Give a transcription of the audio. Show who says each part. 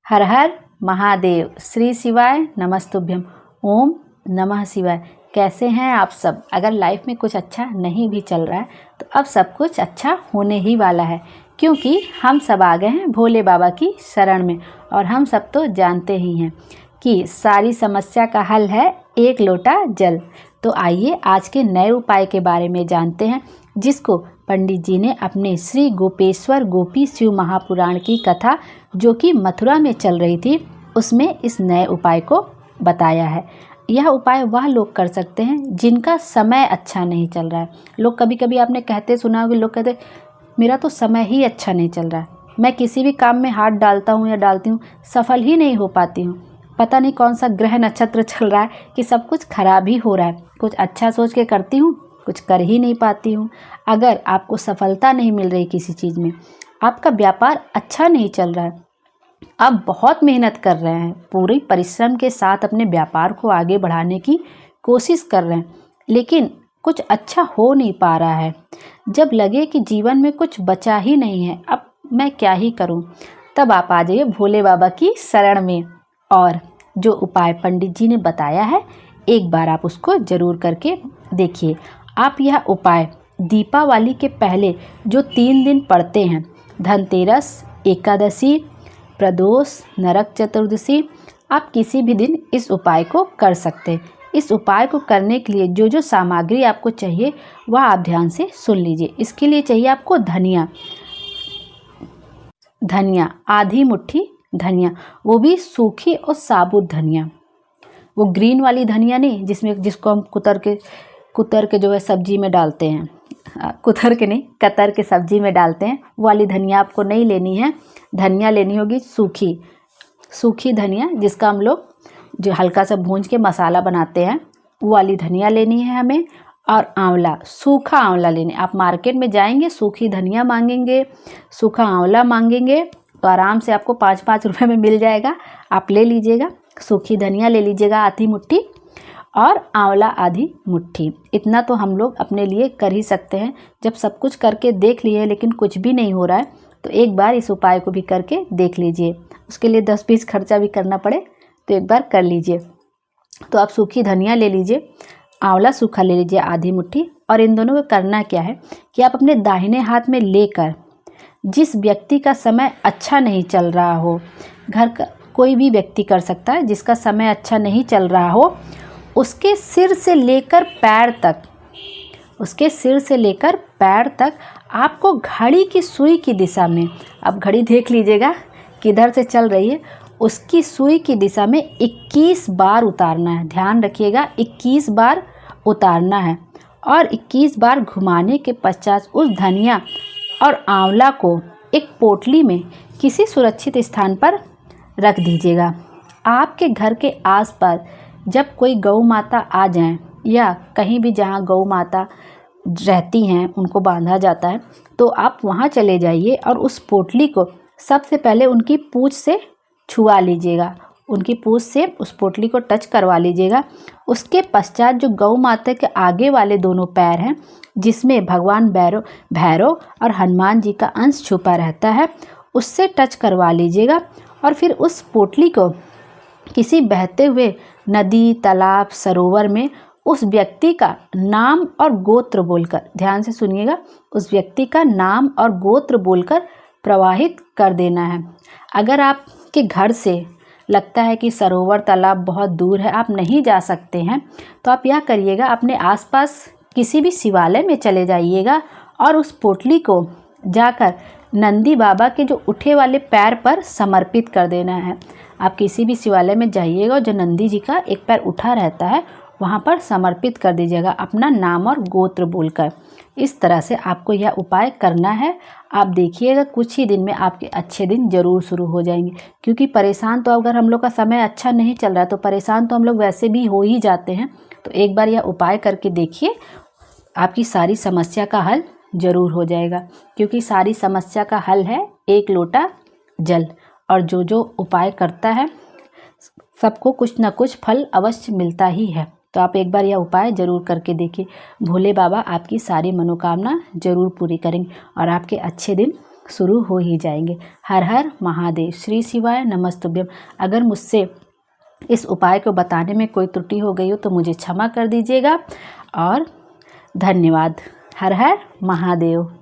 Speaker 1: हर हर महादेव। श्री शिवाय नमस्तुभ्यम। ओम नमः शिवाय। कैसे हैं आप सब? अगर लाइफ में कुछ अच्छा नहीं भी चल रहा है तो अब सब कुछ अच्छा होने ही वाला है, क्योंकि हम सब आ गए हैं भोले बाबा की शरण में। और हम सब तो जानते ही हैं कि सारी समस्या का हल है एक लोटा जल। तो आइए आज के नए उपाय के बारे में जानते हैं, जिसको पंडित जी ने अपने श्री गोपेश्वर गोपी शिव महापुराण की कथा जो कि मथुरा में चल रही थी उसमें इस नए उपाय को बताया है। यह उपाय वह लोग कर सकते हैं जिनका समय अच्छा नहीं चल रहा है। लोग कभी कभी आपने कहते सुना होगा, लोग कहते मेरा तो समय ही अच्छा नहीं चल रहा है, मैं किसी भी काम में हाथ डालता हूँ या डालती हूँ सफल ही नहीं हो पाती हूँ। पता नहीं कौन सा ग्रह नक्षत्र चल रहा है कि सब कुछ खराब ही हो रहा है। कुछ अच्छा सोच के करती हूँ, कुछ कर ही नहीं पाती हूँ। अगर आपको सफलता नहीं मिल रही किसी चीज़ में, आपका व्यापार अच्छा नहीं चल रहा है, आप बहुत मेहनत कर रहे हैं, पूरे परिश्रम के साथ अपने व्यापार को आगे बढ़ाने की कोशिश कर रहे हैं, लेकिन कुछ अच्छा हो नहीं पा रहा है, जब लगे कि जीवन में कुछ बचा ही नहीं है, अब मैं क्या ही करूं, तब आप आ जाइए भोले बाबा की शरण में। और जो उपाय पंडित जी ने बताया है एक बार आप उसको ज़रूर करके देखिए। आप यह उपाय दीपावली के पहले जो 3 दिन पढ़ते हैं, धनतेरस, एकादशी, प्रदोष, नरक चतुर्दशी, आप किसी भी दिन इस उपाय को कर सकते हैं। इस उपाय को करने के लिए जो जो सामग्री आपको चाहिए वह आप ध्यान से सुन लीजिए। इसके लिए चाहिए आपको धनिया आधी मुट्ठी धनिया, वो भी सूखी और साबुत धनिया, वो ग्रीन वाली धनिया नहीं जिसको हम कुतर के जो है सब्जी में डालते हैं, कतर के सब्जी में डालते हैं, वो वाली धनिया आपको नहीं लेनी है। धनिया लेनी होगी सूखी धनिया, जिसका हम लोग जो हल्का सा भूंज के मसाला बनाते हैं, वो वाली धनिया लेनी है हमें। और आंवला, सूखा आंवला लेने, आप मार्केट में जाएंगे सूखी धनिया मांगेंगे, सूखा आंवला मांगेंगे तो आराम से आपको 5-5 रुपए में मिल जाएगा। आप ले लीजिएगा, सूखी धनिया ले लीजिएगा आधी मुट्ठी और आंवला आधी मुट्ठी। इतना तो हम लोग अपने लिए कर ही सकते हैं। जब सब कुछ करके देख लिए लेकिन कुछ भी नहीं हो रहा है तो एक बार इस उपाय को भी करके देख लीजिए। उसके लिए 10-20 खर्चा भी करना पड़े तो एक बार कर लीजिए। तो आप सूखी धनिया ले लीजिए, आंवला सूखा ले लीजिए आधी मुट्ठी। और इन दोनों को करना क्या है कि आप अपने दाहिने हाथ में लेकर, जिस व्यक्ति का समय अच्छा नहीं चल रहा हो, घर का कोई भी व्यक्ति कर सकता है जिसका समय अच्छा नहीं चल रहा हो, उसके सिर से लेकर पैर तक आपको घड़ी की सुई की दिशा में, अब घड़ी देख लीजिएगा किधर से चल रही है, उसकी सुई की दिशा में 21 बार उतारना है। ध्यान रखिएगा 21 बार उतारना है। और 21 बार घुमाने के पश्चात उस धनिया और आंवला को एक पोटली में किसी सुरक्षित स्थान पर रख दीजिएगा। आपके घर के आसपास जब कोई गौ माता आ जाएं या कहीं भी जहां गौ माता रहती हैं उनको बांधा जाता है, तो आप वहां चले जाइए और उस पोटली को सबसे पहले उनकी पूंछ से छुआ लीजिएगा, उनकी पूंछ से उस पोटली को टच करवा लीजिएगा। उसके पश्चात जो गौ माता के आगे वाले दोनों पैर हैं, जिसमें भगवान भैरव और हनुमान जी का अंश छुपा रहता है, उससे टच करवा लीजिएगा। और फिर उस पोटली को किसी बहते हुए नदी, तालाब, सरोवर में उस व्यक्ति का नाम और गोत्र बोलकर, ध्यान से सुनिएगा, उस व्यक्ति का नाम और गोत्र बोलकर प्रवाहित कर देना है। अगर आपके घर से लगता है कि सरोवर, तालाब बहुत दूर है, आप नहीं जा सकते हैं, तो आप यह करिएगा, अपने आसपास किसी भी शिवालय में चले जाइएगा और उस पोटली को जाकर नंदी बाबा के जो उठे वाले पैर पर समर्पित कर देना है। आप किसी भी शिवालय में जाइएगा और जो नंदी जी का एक पैर उठा रहता है वहाँ पर समर्पित कर दीजिएगा अपना नाम और गोत्र बोलकर। इस तरह से आपको यह उपाय करना है। आप देखिएगा कुछ ही दिन में आपके अच्छे दिन जरूर शुरू हो जाएंगे, क्योंकि परेशान तो अगर हम लोग का समय अच्छा नहीं चल रहा है तो परेशान तो हम लोग वैसे भी हो ही जाते हैं। तो एक बार यह उपाय करके देखिए, आपकी सारी समस्या का हल जरूर हो जाएगा, क्योंकि सारी समस्या का हल है एक लोटा जल। और जो जो उपाय करता है सबको कुछ ना कुछ फल अवश्य मिलता ही है। तो आप एक बार यह उपाय जरूर करके देखिए, भोले बाबा आपकी सारी मनोकामना जरूर पूरी करेंगे और आपके अच्छे दिन शुरू हो ही जाएंगे। हर हर महादेव। श्री शिवाय नमस्तुभ्यम। अगर मुझसे इस उपाय को बताने में कोई त्रुटि हो गई हो तो मुझे क्षमा कर दीजिएगा और धन्यवाद। हर हर महादेव।